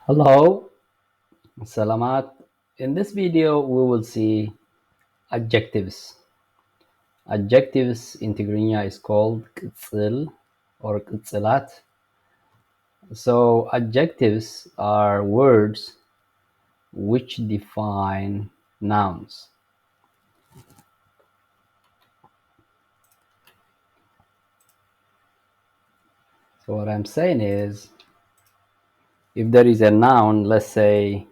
Hello, Salamat. In this video, we will see adjectives. Adjectives in Tigrigna is called ቅጽል or ቅጽላት. So adjectives are words which define nouns. So what I'm saying is, if there is a noun, let's say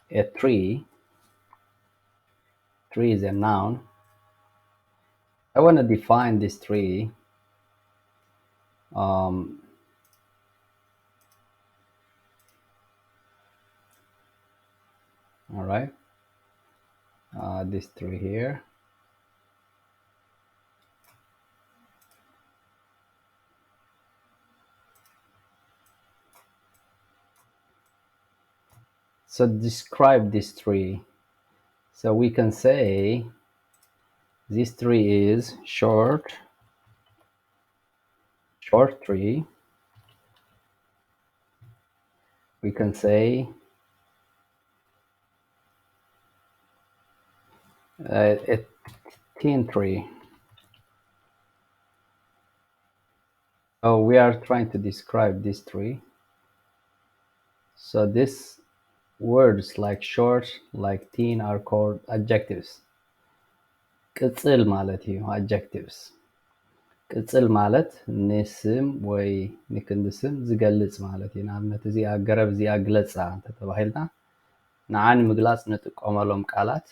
a tree is a noun. I want to define this tree. All right, this tree here. So describe this tree. So we can say this tree is short tree. We can say a thin tree. So we are trying to describe this tree. So these words like short, like thin are called adjectives. ቅጽል ማለት እዩ adjectives. ቅጽል ማለት ንስም ወይ ንክንዲ ስም ዝገልጽ ማለት እዩ። ንኣብነት እዚኣ ገረብ እዚኣ ግለጻ ተባሂልና ንዓን ምግላጽ ንጥቀመሎም ቃላት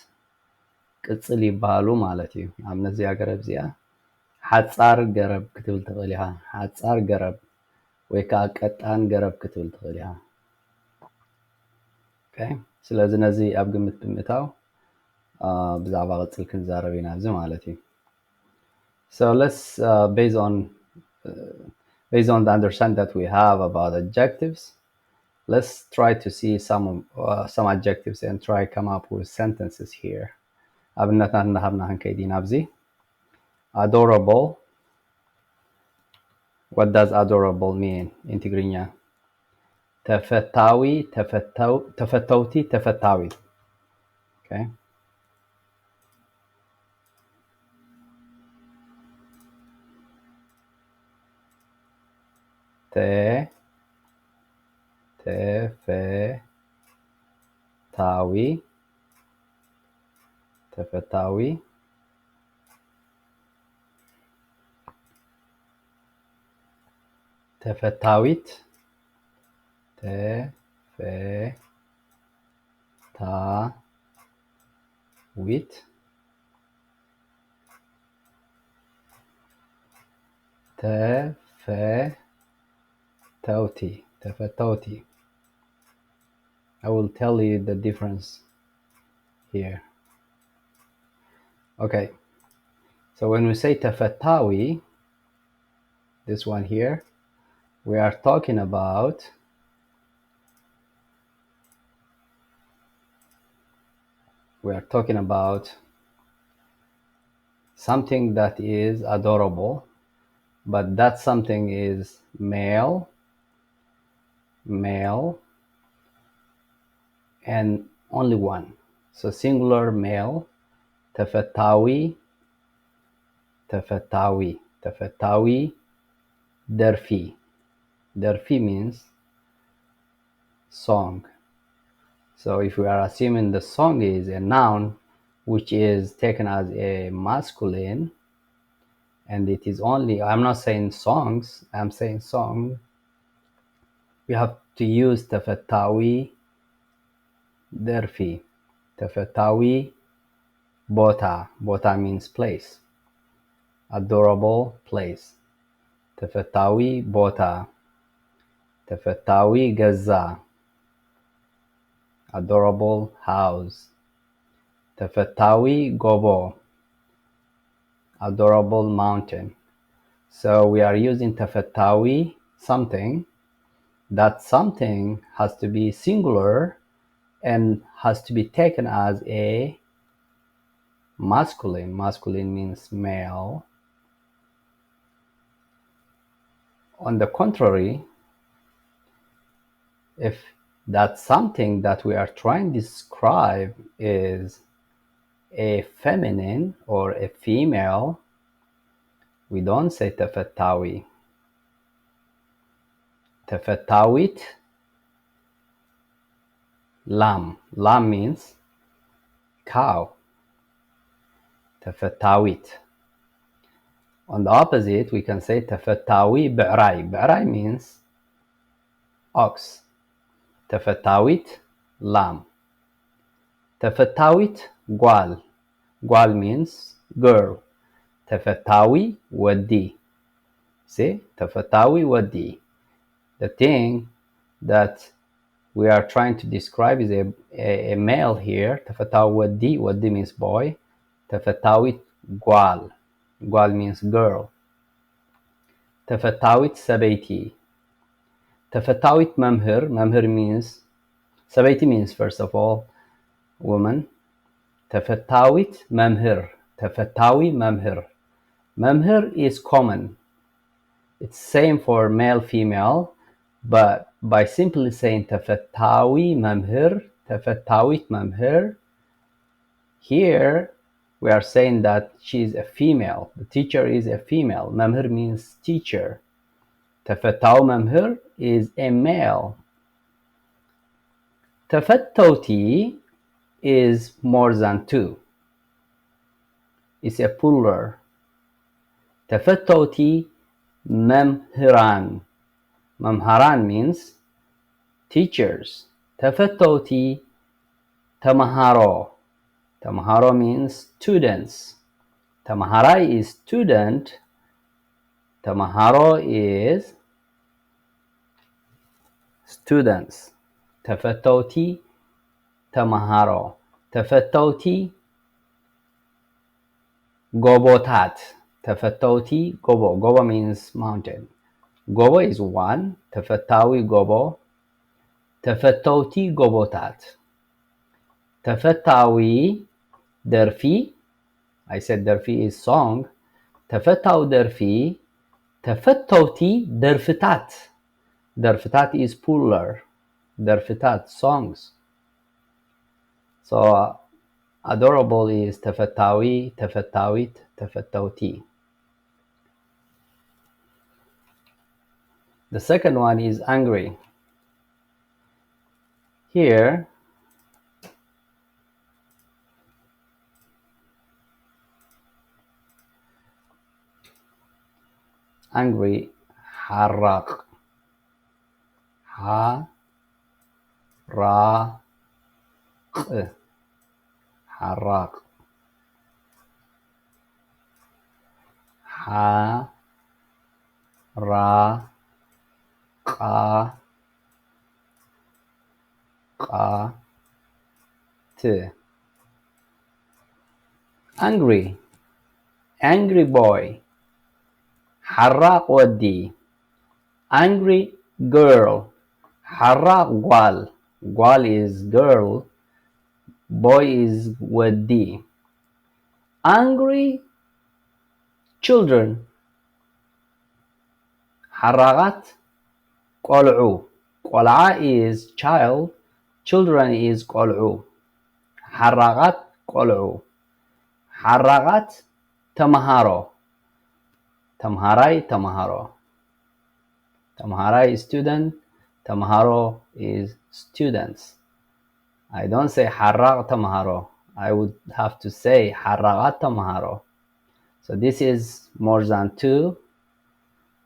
ቅጽል ይባሃሉ ማለት እዩ። ንኣብነት እዚኣ ገረብ እዚኣ ሓጻር ገረብ ክትብል ትኽእል ኢኻ። ሓጻር ገረብ ወይ ከዓ ቀጣን ገረብ ክትብል ትኽእል ኢኻ። Okay? ስለዚ ነዚ ኣብ ግምት ብምእታው ብዛዕባ ቅጽል ክንዛረብ ኢና እዚ ማለት እዩ። So let's based on the understanding that we have about adjectives, let's try to see some adjectives and try come up with sentences here. ኣብነታት እንዳሃብና ክንከይድ ኢና ኣብዚ adorable. What does adorable mean in Tigrigna? ተፈታዊ ተፈተውቲ ተፈታዊ. Okay. ተፈታዊ ተፈታዊ ተፈታዊት ተፈታዊት ተፈተውቲ. I will tell you the difference here. Okay, so when we say ተፈታዊ, this one here, we are talking about something that is adorable, but that something is male and only one. So singular male, ተፈታዊ ደርፊ means song. So if we are assuming the song is a noun which is taken as a masculine, and it is only, I'm not saying songs, I'm saying song, we have to use ተፈታዊ ደርፊ. ተፈታዊ ቦታ means place. Adorable place. ተፈታዊ ቦታ. ተፈታዊ ገዛ. Adorable house. ተፈታዊ ጎቦ. Adorable mountain. So we are using ተፈታዊ something. That something has to be singular and has to be taken as a masculine. Masculine means male. On the contrary, if that something that we are trying to describe is a feminine or a female, we don't say تفتاوي. تفتاويت, lamb. Lamb means cow. تفتاويت. On the opposite, we can say تفتاوي بعراي. بعراي means ox. تفتاويت, lamb. تفتاويت gwal. Gwal means girl. تفتاوي ودي. See? تفتاوي ودي. The thing that we are trying to describe is a male here. تفتاوي ودي. ودي means boy. تفتاويت gwal. Gwal means girl. تفتاويت سبيتي. تفتاويت ممهر. ممهر means سبيتي means first of all woman. تفتاويت ممهر. تفتاوي ممهر. ممهر is common. It's same for male, female, but by simply saying تفتاوي ممهر, تفتاويت ممهر, here we are saying that she is a female. The teacher is a female. ممهر means teacher. تفتاو ممهر is a male. تفتوتي is more than two. It's a plural. تفتوتي ممهران. ممهران means teachers. تفتوتي تمهارو. تمهارو means students. تمهاراي is student. تمهارو is students. تفتوتي تمهارو. تفتوتي ጎቦታት. ተፈተውቲ ጎቦ. ጎቦ means mountain. ጎቦ is one. ተፈታዊ ጎቦ. ተፈተውቲ ጎቦታት. ተፈታዊ ደርፊ. I said ደርፊ is song. ተፈታው ደርፊ. ተፈተውቲ ደርፍታት. ደርፍታት is plural. ደርፍታት songs. So adorable is ተፈታዊ, ተፈታዊት, ተፈተውቲ. The second one is angry. Here angry حراق. حراق. angry. Angry boy. حراق ودي. Angry girl. حراق ጓል. ጓል is girl. Boy is ودي. Angry children. حراقات ቆልዑ. ቆልዓ is child. Children is ቆልዑ. حراقات ቆልዑ. حراقات ተምሃሮ. ተምሃራይ ተምሃሮ. ተምሃራይ is student. ተምሃሮ is students. I don't say حراق ተምሃሮ. I would have to say حراقات ተምሃሮ. So this is more than two.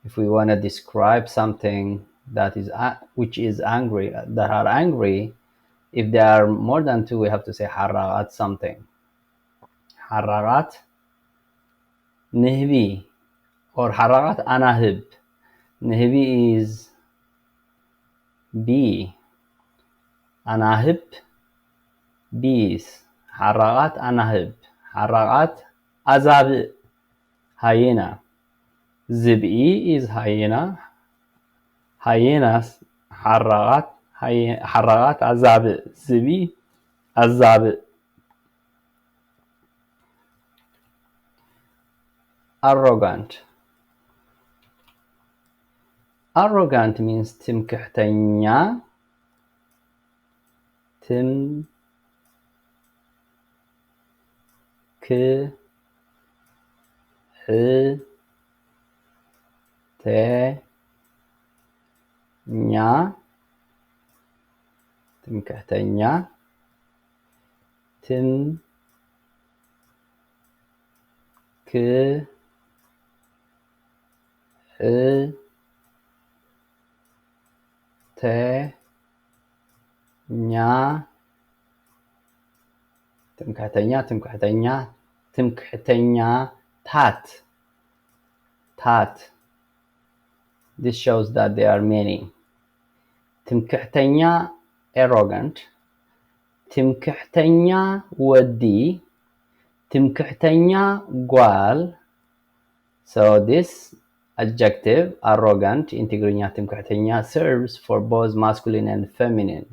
If we want to describe something that is which is angry, that are angry, if there are more than two, we have to say حراقات something. حراقات نهبي or حراقات أناهب. نهبي is bee. أناهب bees. حراقات أناهب. حراقات أزابئ hyena. زبئي is hyena. hyenas حراقات أزابئ. زبي أزابئ. arrogant. Arrogant means ትምክህተኛ ትምክሕተኛ ታት. This shows that there are many. ትምክሕተኛ arrogant. ትምክሕተኛ ወዲ. ትምክሕተኛ ጓል. So this adjective arrogant in Tigrigna ትምክሕተኛ serves for both masculine and feminine.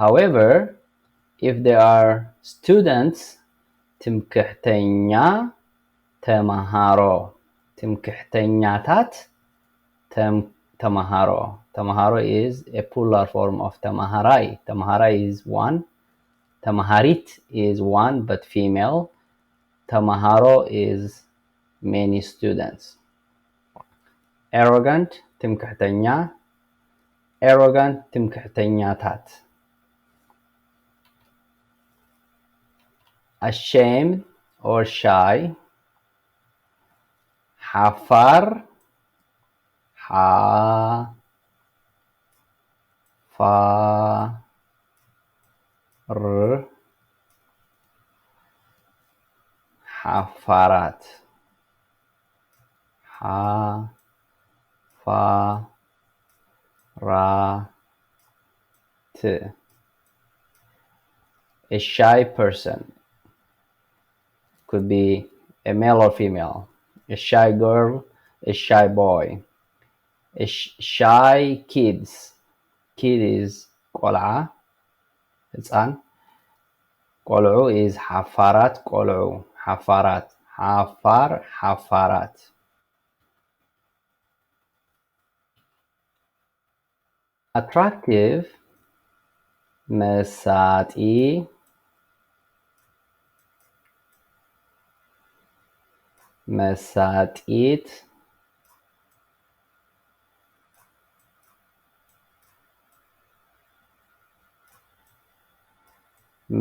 However, if there are students, ትምክሕተኛ ተምሃሮ. ትምክሕተኛታት ተምሃሮ. ተምሃሮ is a plural form of ተምሃራይ. ተምሃራይ is one. ተምሃሪት is one but female. ተምሃሮ is many students. Arrogant ትምክሕተኛ. Arrogant ትምክሕተኛታት. Ashamed or shy. ሓፋር. ሓፋራት. ሓፋራት. A shy person could be a male or female. A shy girl, a shy boy. Shy kids. Kid is ቆልዓ ህፃን. ቆልዑ is ሓፋራት ቆልዑ. ሓፋራት. ሓፋር ሓፋራት. Attractive መሳጢ. መሳጢት.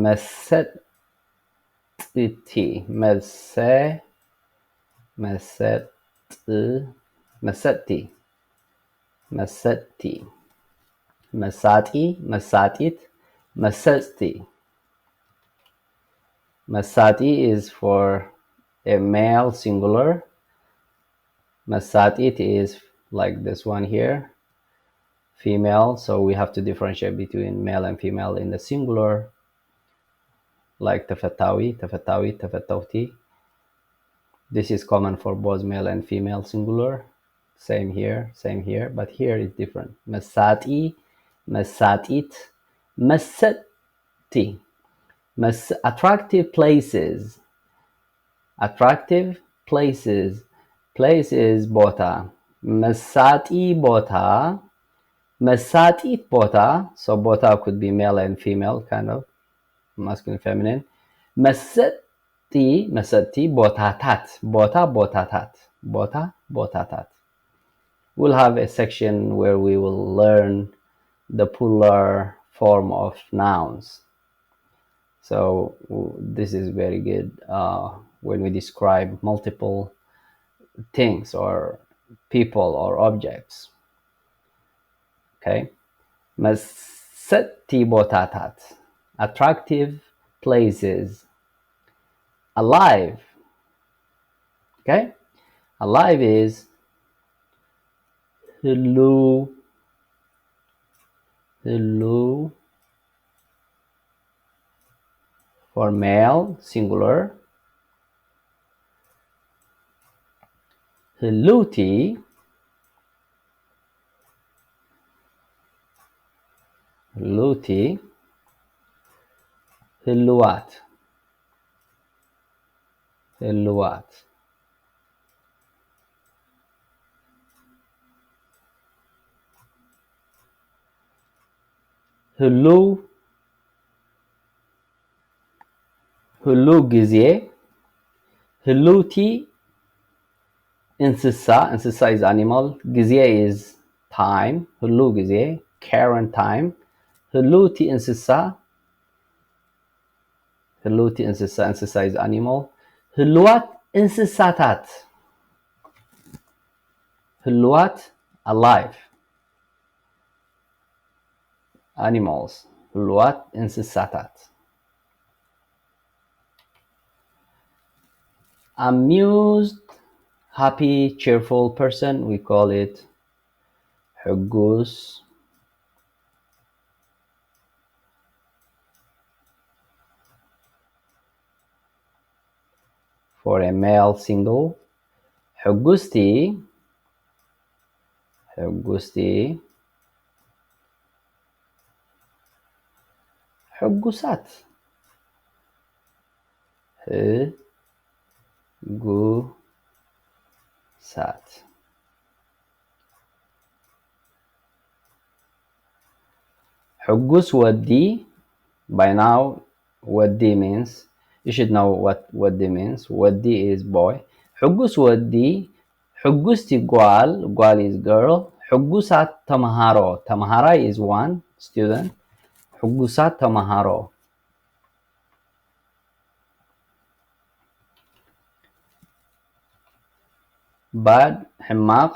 መሰጥቲ. መሰጥቲ. መሰጥቲ. መሳጢ. መሳጢት. መሰጥቲ. መሳጢ is for a male singular. መሳጢት is like this one here, female, so we have to differentiate between male and female in the singular, like ተፈታዊ, ተፈታዊት, ተፈተውቲ. This is common for both male and female singular. Same here, but here is different. መሳጢ, መሳጢት, መሰጥቲ. Attractive places. Attractive places. Place is ቦታ. መሳጢ ቦታ. መሳጢት ቦታ. So ቦታ could be male and female, kind of masculine, feminine. መሰጢ, መሰጢ ቦታታት. ቦታ ቦታታት. ቦታ ቦታታት. We'll have a section where we will learn the plural form of nouns. So this is very good when we describe multiple things or people or objects. Okay. መሰጢ ቦታታት. Attractive places. Alive. Okay. Alive is ህልው. ህልው for male singular. ህልውቲ. ህልውቲ. ህልዋት. ህልዋት. ህሉ ጊዜ ህሉቲ እንስሳ is animal ጊዜ is time ህሉ ጊዜ current time ህሉቲ እንስሳ is animal ህሉዋት እንስሳታት ህሉዋት alive animals ህሉዋት እንስሳታት amused happy cheerful person we call it ሕጉስ for a male single ሕጉስቲ ሕጉሳት ሕጉሳት ሕጉስ ወዲ by now ወዲ means you should know what wadi means wadi is boy ሕጉስ ወዲ ሕጉስቲ ጓል is girl ሕጉሳት ተምሃሮ ተምሃራይ is one student ሕጉሳት ተምሃሮ bad ሕማቅ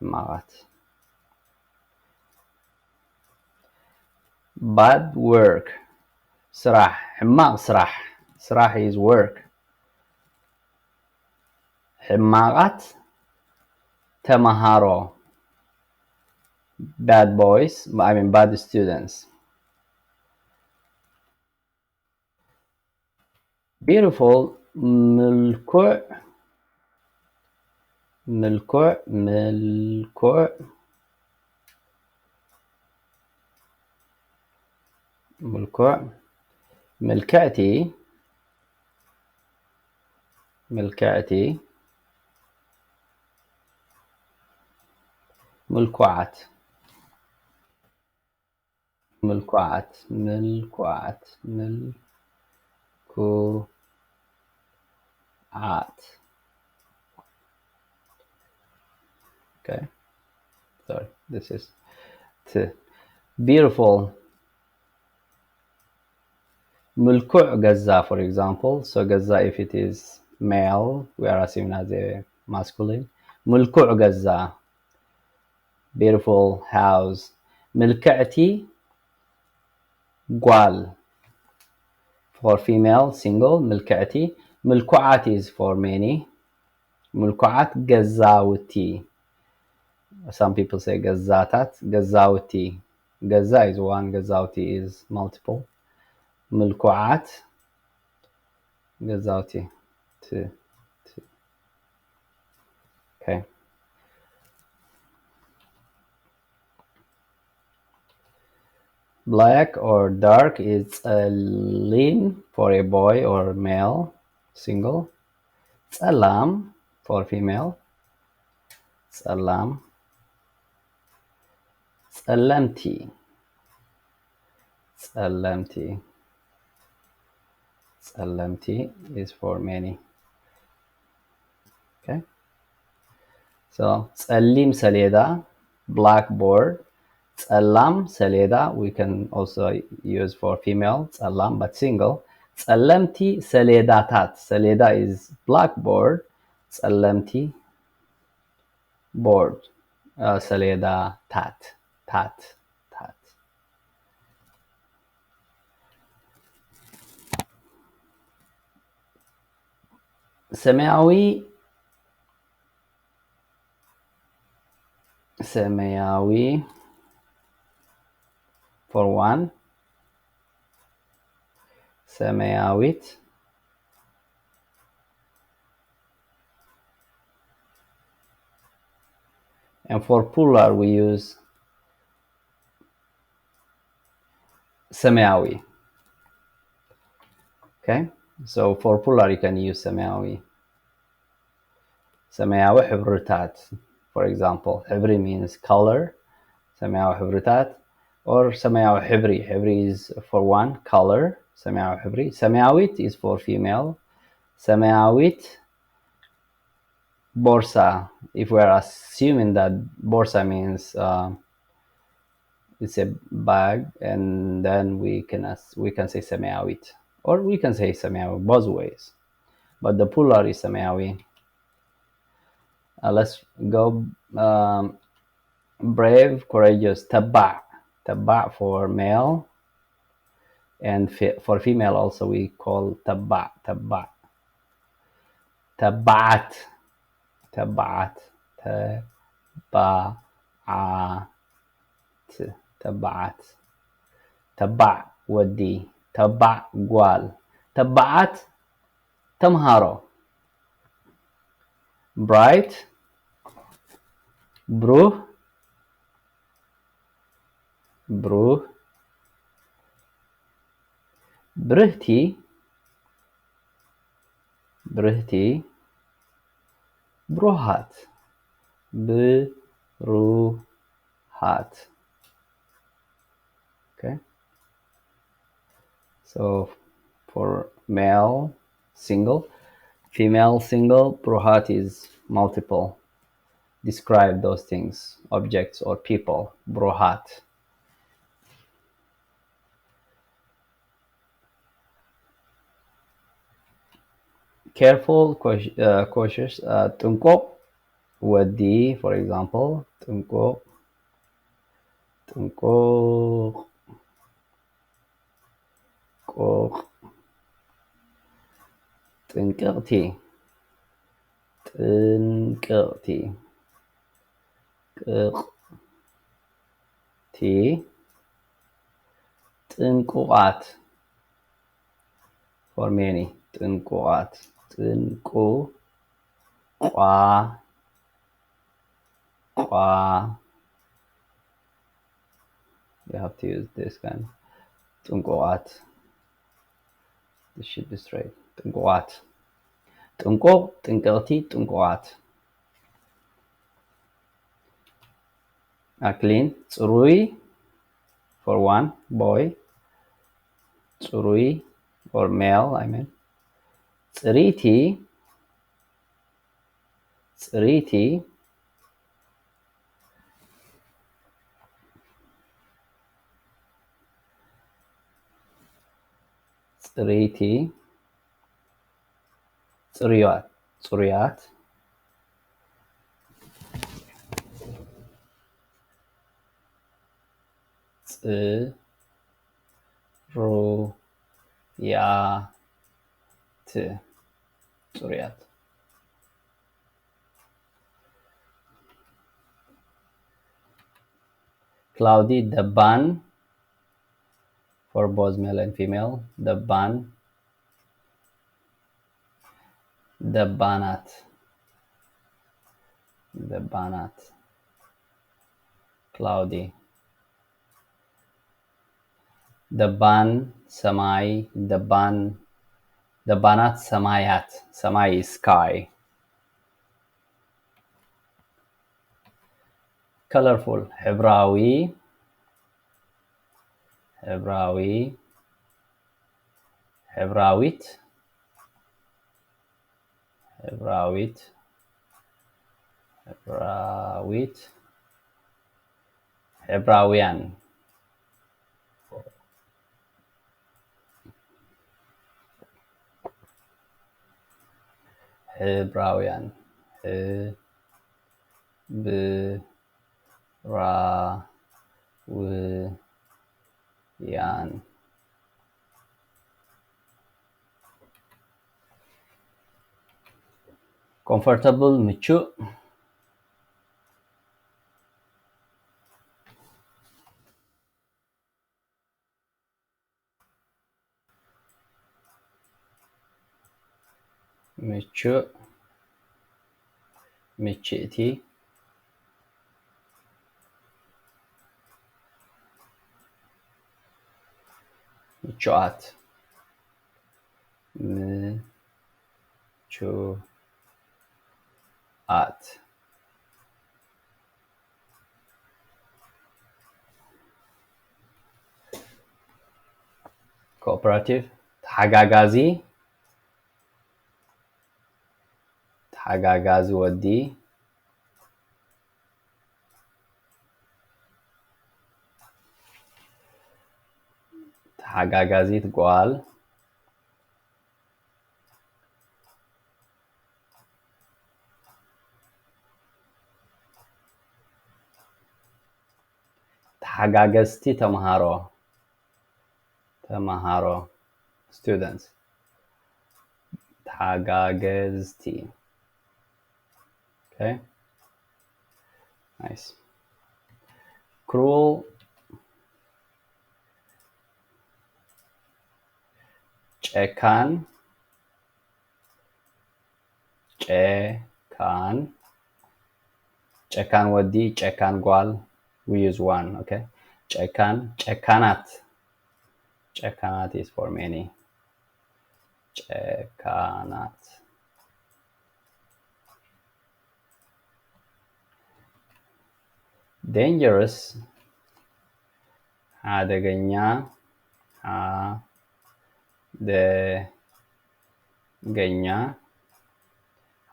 ሕማቃት bad work ስራሕ ሕማቅ ስራሕ is work ሕማቃት ተምሃሮ bad boys bad students beautiful ምልኩዕ ምልክዕቲ ምልኩዓት okay sorry this is beautiful ምልኩዕ ገዛ for example so ገዛ if it is male we are assuming as a masculine ምልኩዕ ገዛ beautiful house ምልክዕቲ ጓል for female single ምልክዕቲ ምልኩዓት is for many ምልኩዓት ገዛውቲ some people say ገዛታት ገዛውቲ ገዛ is one ገዛውቲ is multiple ምልኩዓት ገዛውቲ two okay black or dark is ጸሊም for a boy or male single ጸላም for female ጸላም ጸለምቲ is for many okay so ጸሊም ሰሌዳ blackboard ጸላም ሰሌዳ we can also use for female ጸላም but single ጸለምቲ ሰሌዳታት ሰሌዳ is blackboard ጸለምቲ board ሰሌዳታት ታት ሰማያዊ for one ሰማያዊት and for plural we use ሰማያዊ okay so for plural you can use ሰማያዊ ሕብርታት for example ሕብሪ means color ሰማያዊ ሕብርታት or ሰማያዊ ሕብሪ is for one color ሰማያዊ ሕብሪ ሰማያዊት is for female ሰማያዊት borsa if we are assuming that borsa means it's a bag and then we can say ሰማያዊት or we can say ሰማያዊ both ways but the plural is ሰማያዊ let's go brave courageous تبع for male and for female also we call تبعت تبعت تبع ودي تبع ጓል تبعت ተምሃሮ bright ብሩህ ብርህቲ ብሩሃት okay so for male single female single ብሩሃት is multiple describe those things objects or people ብሩሃት careful cautious ጥንቁቅ ወዲ for example ጥንቁቅ ጥንቅቕቲ ጥንቁቓት for many ጥንቁቓት you have to use this kind ጥንቁቓት this should be straight ጥንቁቓት ጥንቁቕ ጥንቅቕቲ ጥንቁቓት clean ጽሩይ for one boy ጽሩይ or male I mean ጽሪቲ ጽሩያት ጽሩያት cloudy ደባን for both male and female ደባናት cloudy ደባን ሰማይ ደባናት ሰማያት ሰማይ is sky colorful ሕብራዊ ሕብራዊት ሕብራውያን ሕብራውያን comfortable ምቹእ ምችእቲ ምቹኣት ምቹኣት cooperative ተሓጋጋዚ ወዲ ተሓጋጋዚት ጓል ተሓጋገዝቲ ተምሃሮ students ተሓጋገዝቲ okay nice cruel ጨካን ወዲ ጨካን ጓል we use one okay ጨካናት is for many ጨካናት dangerous አደገኛ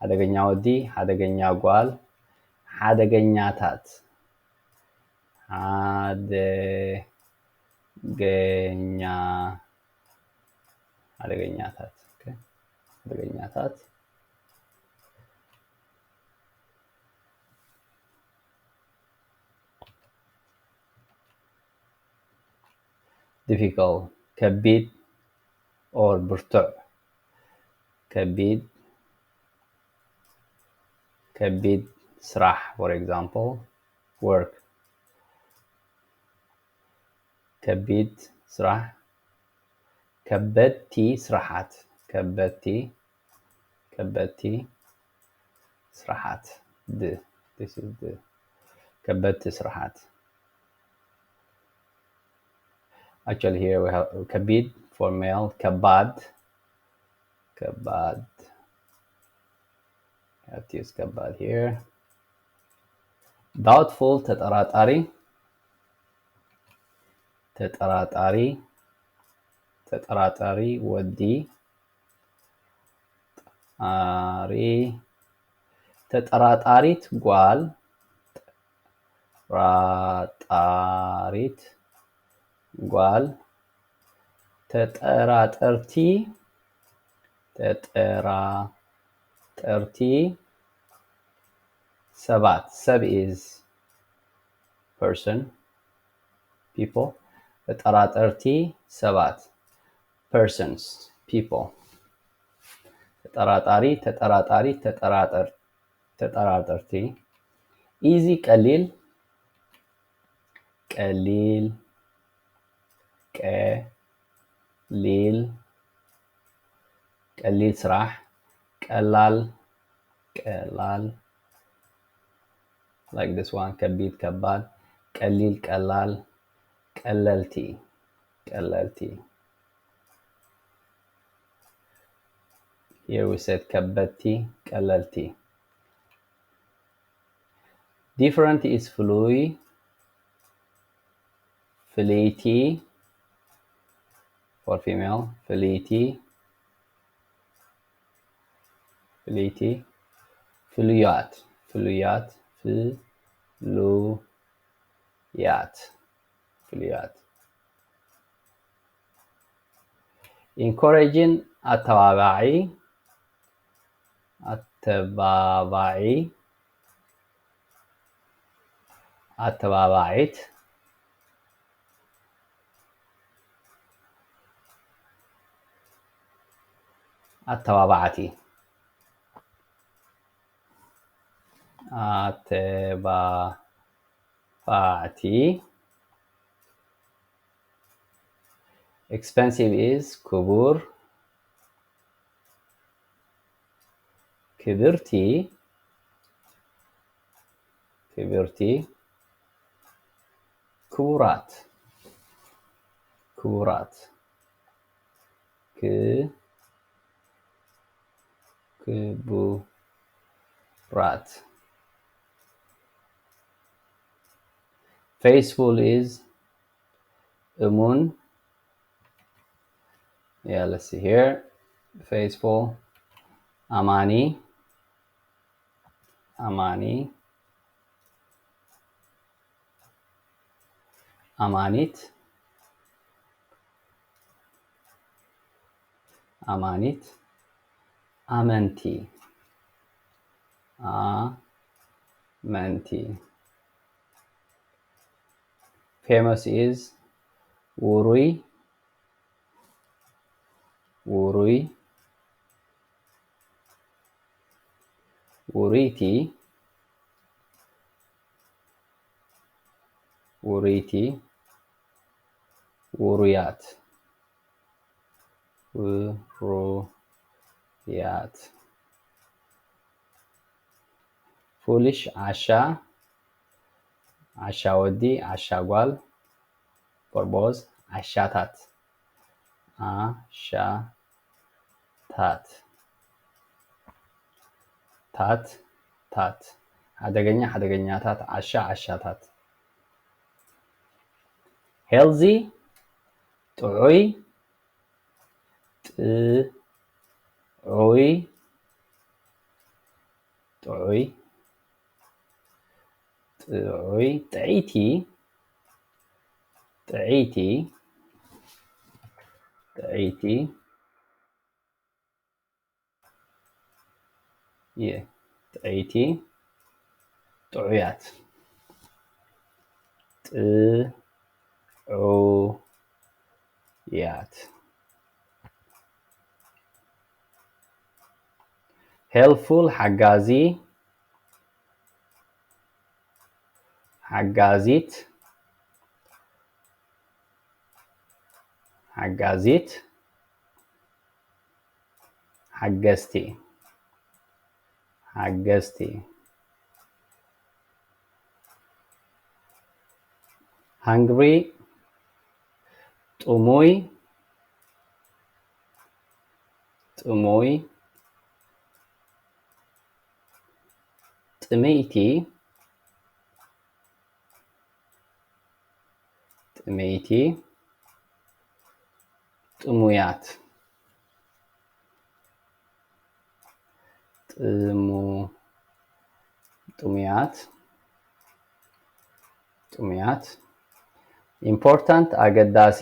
አደገኛ ወዲ አደገኛ ጓል አደገኛታት አደገኛታት okay አደገኛታት difficult ከቢድ or ብርቱዕ ከቢድ ስራሕ for example work ከቢድ ስራሕ ከበድቲ ስራሓት this is the ከበድቲ ስራሓት actually here we have ከቢድ for male ከባድ I have to use ከባድ here doubtful ተጠራጣሪ ወዲ ተጠራጣሪት ጓል ተጠራጠርቲ ሰባት ሰብ is person people ተጠራጠርቲ ሰባት persons people ተጠራጠርቲ easy ቀሊል ስራሕ ቀላል like this one ከቢድ ከባድ ቀሊል ቀላል ቀለልቲ here we said ከበድቲ ቀለልቲ different is fleety for female fleety ፍሉያት encouraging አተባባዒት አተባባዕቲ expensive is ክቡር ክብርቲ ክቡራት ክቡራት. Faithful is እሙን. Yeah, let's see here. Faithful. Amani. Amanit. Amenti. Famous is ውሩይ. ውሪይቲ. ውሩያት. Foolish ዓሻ ወዲ ዓሻ ጓል for boys ዓሻታት ታት ሓደገኛታት ዓሻታት healthy ጥዑይ ጥዒቲ ጥዑያት helpful ሓጋዚት ሓገዝቲ hungry ጥሙይ ጥምይቲ ጥሙያት important ኣገዳሲ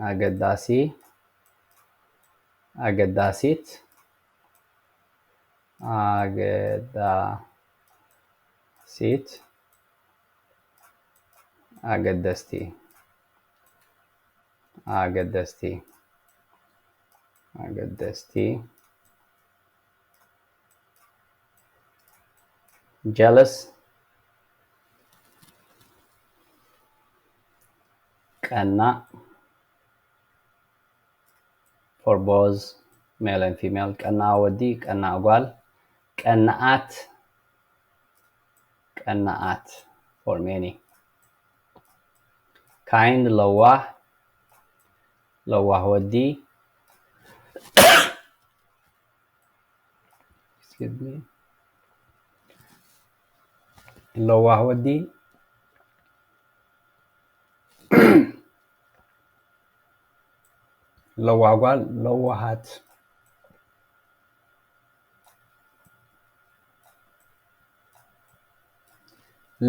ኣገዳሲት ኣገደስቲ jealous ቀናእ for both male and female ቀናእ ወዲ ቀናእ ጓል ቀናኣት for many kind ለዋህ ወዲ ለዋህ ወዲ ለዋህ ጓል ለዋሃት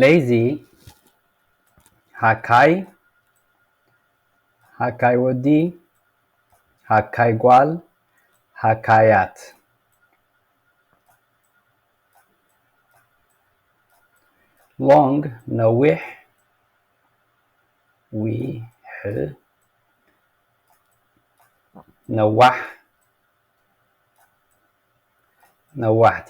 lazy ሃካይ ወዲ ሃካይ ጓል ሃካያት long ነዊሕ ነዋሕ ነዋሕቲ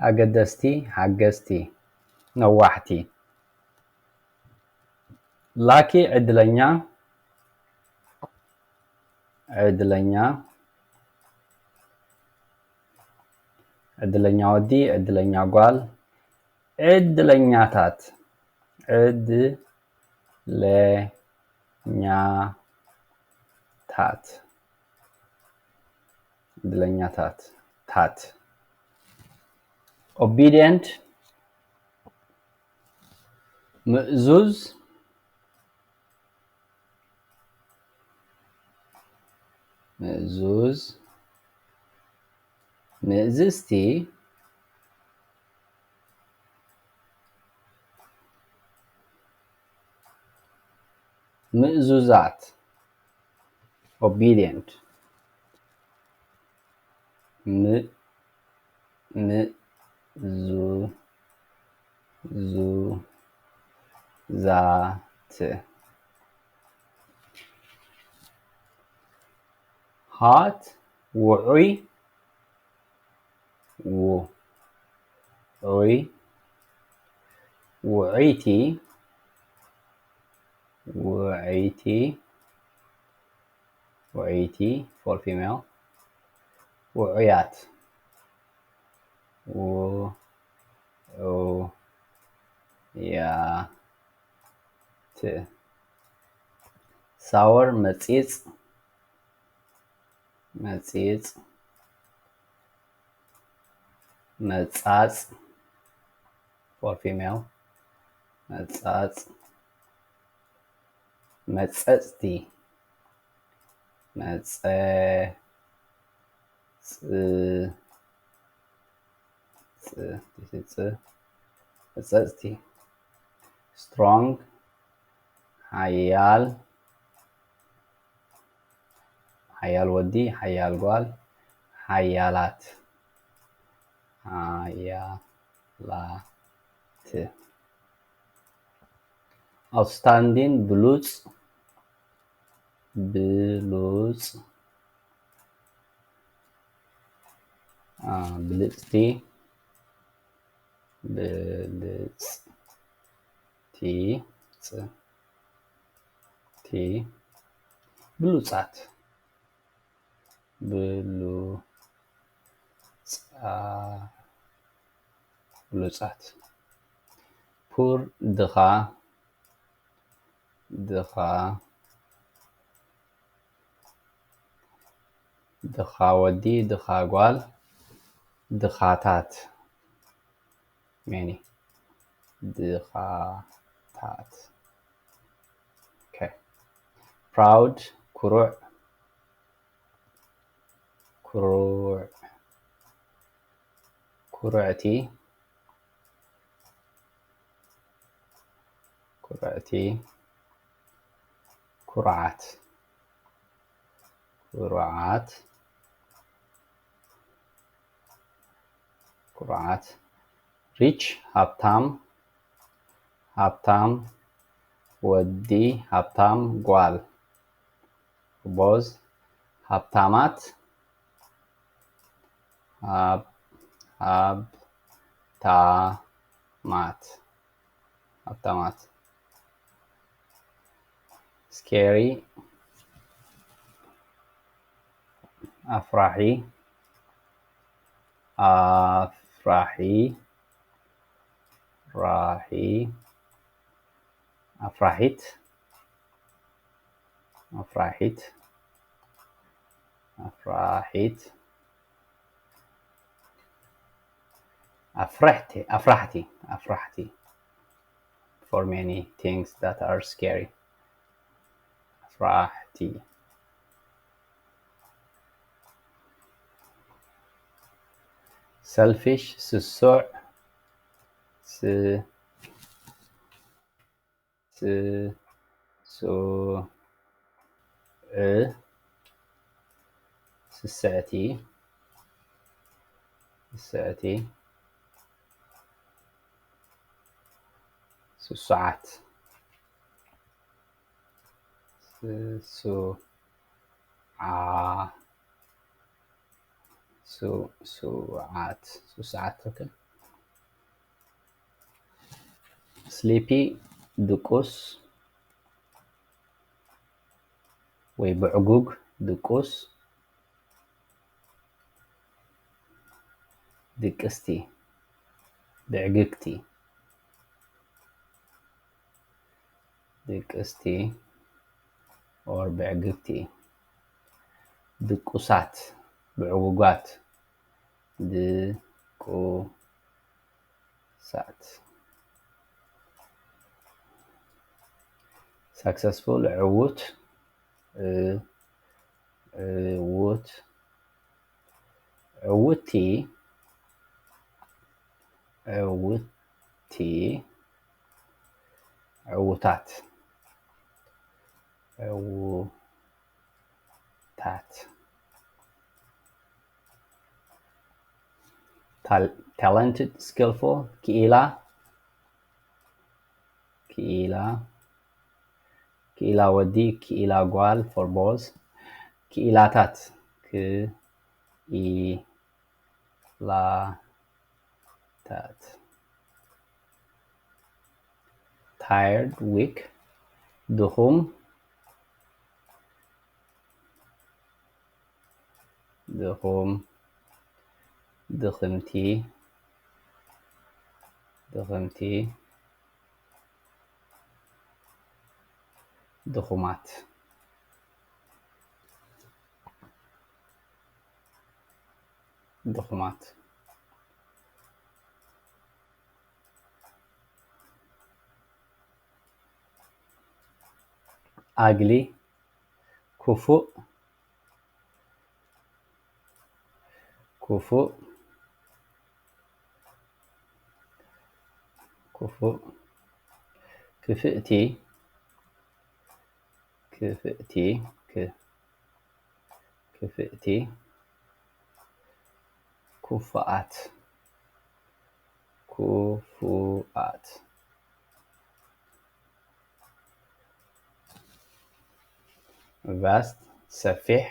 ኣገደስቲ ሓገዝቲ ነዋሕቲ ላኪ ዕድለኛ ወዲ ዕድለኛ ጓል ዕድለኛታት ዕድለኛታት ዕድለኛታት ታት obedient ምእዙዝ ምእዙዝ ምእዝስቲ ምእዙዛት obedient ምእዙዛት hot ውዑይ ውዑይቲ for female ውዑያት ውዑያት sour መጺጽ መጻጽ for female መጻጽ መጸጽቲ መጸጽቲ strong ሓያል ወዲ ሓያል ጓል ሓያላት outstanding ብሉጽ ብልጽቲ ብሉጻት poor ድኻ ወዲ ድኻ ጓል ድኻታት many ድኻታት okay proud ኩርዕቲ ኩርዓት rich ሃብታም ወዲ ሃብታም ጓል ቦዝ ሃብታማት scary ኣፍራሒ ኣፍራሒት ኣፍራሕቲ for many things that are scary ኣፍራሕቲ selfish ስሱዕ ስስዕቲ ስሱዓት okay sleepy ድቁስ ወይ ብዕጉግ ድቁስ ድቅስቲ ብዕግግቲ ድቅስቲ or ብዕግግቲ ድቁሳት ብዕውጓት ድቁሳት successful ዕውት ዕውት ዕውቲ ዕውቲ ዕውታት ዕውታት talented skillful ክኢላ ክኢላ ወዲ ክኢላ ጓል for boys ክኢላታት ክኢላታት tired weak ድኹም ድኽምቲ ድኹማት ugly ክፉእ ክፍእቲ ኩፉኣት vast ሰፊሕ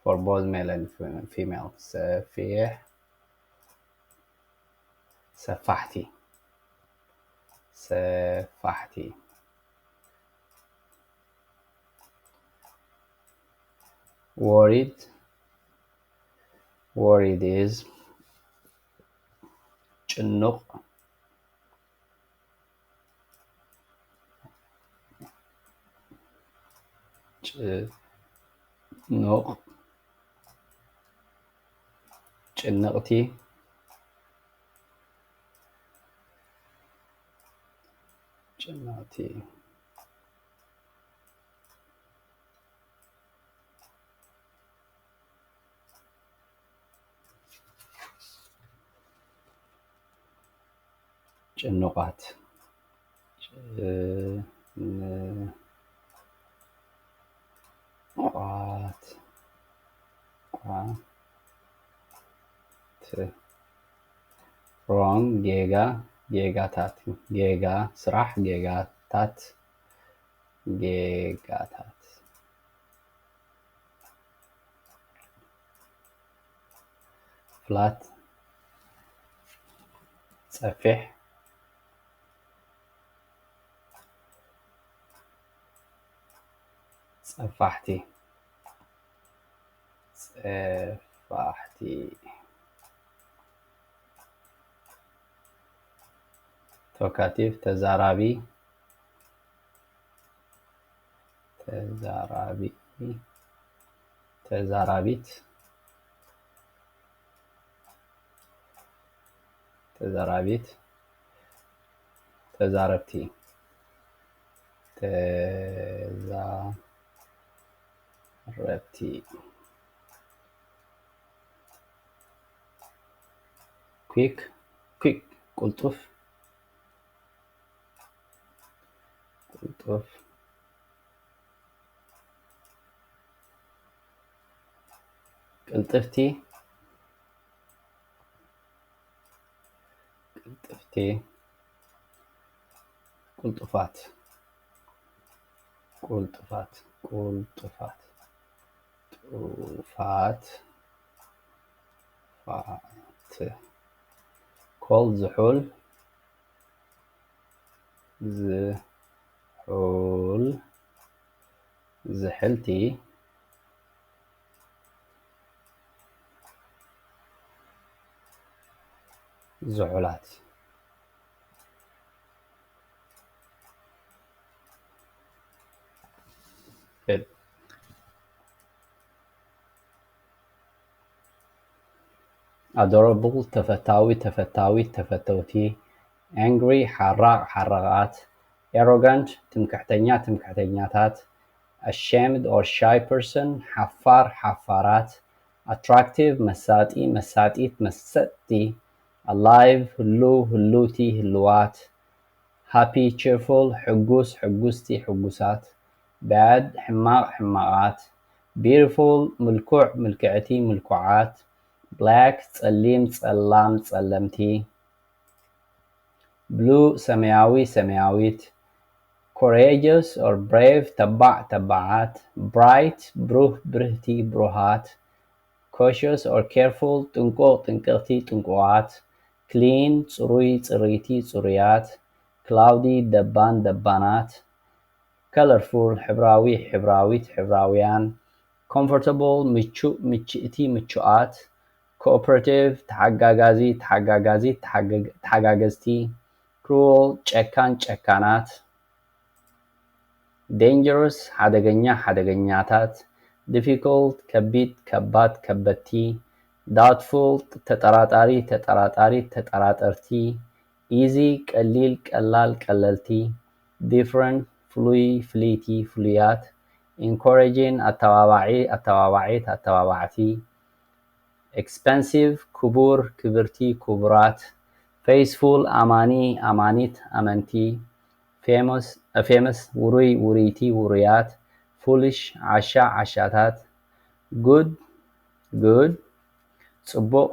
for both male and female ሰፊሕ ሰፋሕቲ worried is ጭኑቕ ጭንቕቲ ጭኑቓት wrong ጌጋታት ጌጋ ስራሕ ጌጋታት flat ጸፊሕ ጸፋሕቲ talkative ተዛራቢት ተዛረብቲ quick ቁልጡፍ ቅልጥፍቲ ቁልጡፋት ኮል ዝሑል ዝሕልቲ ዝሑላት Good. Adorable ተፈታዊ ተፈታዊት ተፈተውቲ angry ሓራቕ ሓራቓት arrogant ትምክሕተኛ ትምክሕተኛታት ashamed or shy person ሓፋር ሓፋራት attractive መሳጢ መሳጢት መሰጥቲ alive ህሉው ህልውቲ ህልዋት happy cheerful ሕጉስ ሕጉስቲ ሕጉሳት bad ሕማቕ ሕማቓት beautiful ምልኩዕ ምልክዕቲ ምልኩዓት black ጸሊም ጸላም ጸለምቲ blue ሰማያዊ ሰማያዊት courageous or brave ተባዕ ተባዓት bright ብሩህ ብርህቲ ብሩሃት cautious or careful ጥንቁቕ ጥንቅቕቲ ጥንቁቓት clean ጽሩይ ጽርይቲ ጽሩያት cloudy ደባን ደባናት colorful ሕብራዊ ሕብራዊት ሕብራውያን comfortable ምቹእ ምችእቲ ምቹኣት cooperative ተሓጋጋዚ ተሓጋጋዚት ተሓጋገዝቲ cruel ጨካን ጨካናት dangerous ሓደገኛ ሓደገኛታት difficult ከቢድ ከባድ ከበድቲ doubtful ተጠራጣሪ ተጠራጣሪት ተጠራጠርቲ easy ቀሊል ቀላል ቀለልቲ different ፍሉይ ፍልይቲ ፍሉያት encouraging ኣተባባዒ ኣተባባዒት ኣተባባዕቲ expensive ክቡር ክብርቲ ክቡራት faithful ኣማኒ ኣማኒት ኣመንቲ famous ውሩይ ውሩይቲ ውሩያት foolish ዓሻ ዓሻታት good ጽቡቕ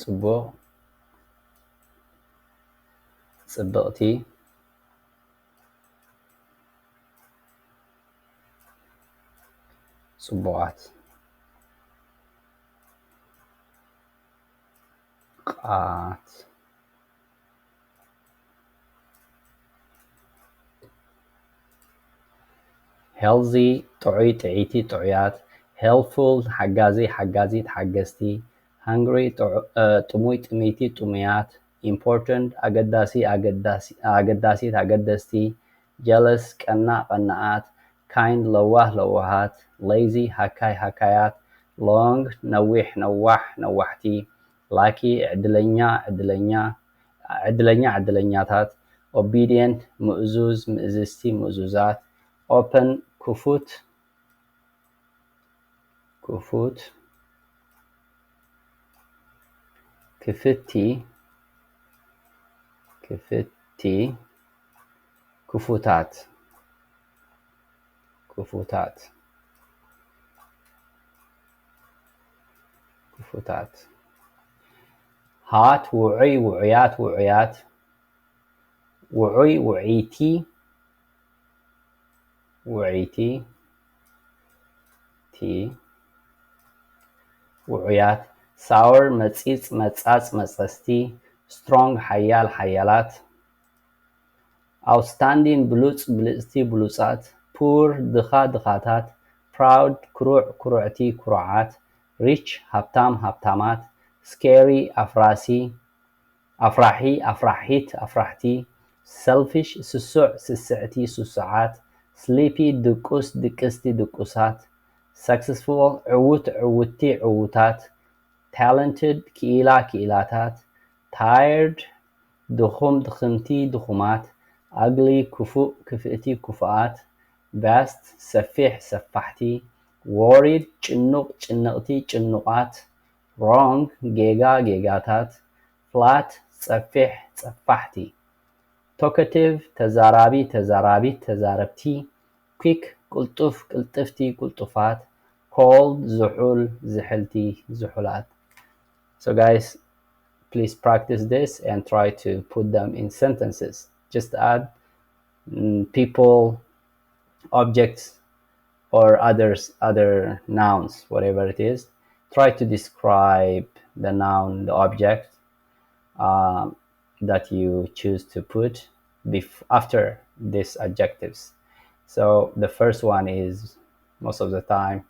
ጽቡቕ ጽብቕቲ ጽቡቓት ቃት healthy ጥዑይ ጥዒቲ ጥዑያት helpful ሓጋዚ ሓጋዚት ሓገዝቲ hungry ጥሙይ ጥሜይቲ ጥሙያት important ኣገዳሲ ኣገዳሲት ኣገደስቲ jealous ቀናእ ቀናኣት kind ለዋህ ለዋሃት lazy ሃካይ ሃካያት long ነዊሕ ነዋሕ ነዋሕቲ lucky ዕድለኛ ዕድለኛ ዕድለኛ ዕድለኛታት obedient ምእዙዝ ምእዝዝቲ ምእዙዛት open ክፉት ክፉት ክፍቲ ክፍቲ ክፉታት ክፉታት ክፉታት hot ውዑይ ውዑያት ውዑያት ውዑይ ውዒይቲ ውዒይቲ ቲ ውዑያት sour መጺጽ መጻጽ መጸስቲ strong ሓያል ሓያላት outstanding ብሉጽ ብልጽቲ ብሉጻት poor ድኻ ድኻታት proud ክሩዕ ክሩዕቲ ክሩዓት rich ሃብታም ሃብታማት scary ኣፍራሲ ኣፍራሒ ኣፍራሒት ኣፍራሕቲ selfish ስሱዕ ስስዕቲ ስሱዓት sleepy ድቁስ ድቅስቲ ድቁሳት successful ዕውት ዕውቲ ዕውታት talented ክኢላ ክኢላታት tired ድኹም ድኽምቲ ድኹማት ugly ክፉእ ክፍእቲ ክፉኣት vast ሰፊሕ ሰፋሕቲ worried ጭኑቕ ጭንቕቲ ጭኑቓት wrong ጌጋ ጌጋታት flat ጸፊሕ ጸፋሕቲ talkative ተዛራቢ ተዛራቢት ተዛረብቲ quick ቅልጡፍ ቅልጥፍቲ ቅልጡፋት cold ዝሑል ዝሕልቲ ዝሑላት. So guys, please practice this and try to put them in sentences. Just add people, objects, or other nouns, whatever it is. Try to describe the noun, the object that you choose to put after these adjectives. So the first one is most of the time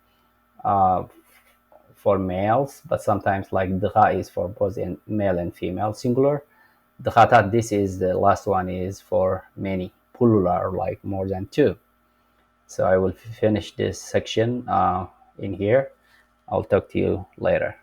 for males, but sometimes like dra is for both male and female singular. ድኻታት, this is the last one is for many, plural like more than two. So I will finish this section in here. I'll talk to you later.